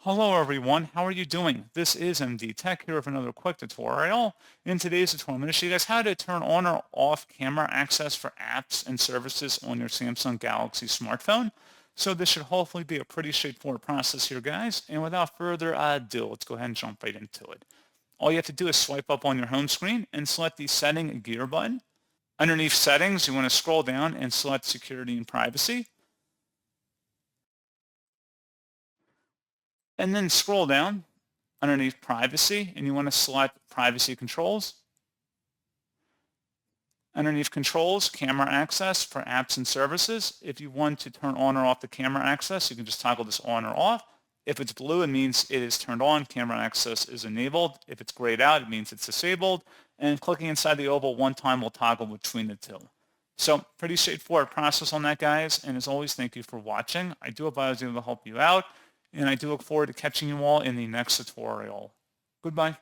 Hello everyone, how are you doing? This is MD Tech here with another quick tutorial. In today's tutorial, I'm going to show you guys how to turn on or off camera access for apps and services on your Samsung Galaxy smartphone. So this should hopefully be a pretty straightforward process here, guys. And without further ado, let's go ahead and jump right into it. All you have to do is swipe up on your home screen and select the Setting gear button. Underneath Settings, you want to scroll down and select Security and Privacy. And then scroll down underneath privacy, and you want to select privacy controls. Underneath controls, camera access for apps and services. If you want to turn on or off the camera access, you can just toggle this on or off. If it's blue, it means it is turned on, camera access is enabled. If it's grayed out, it means it's disabled. And clicking inside the oval one time will toggle between the two. So pretty straightforward process on that, guys. And as always, thank you for watching. I do hope I was able to help you out. And I do look forward to catching you all in the next tutorial. Goodbye.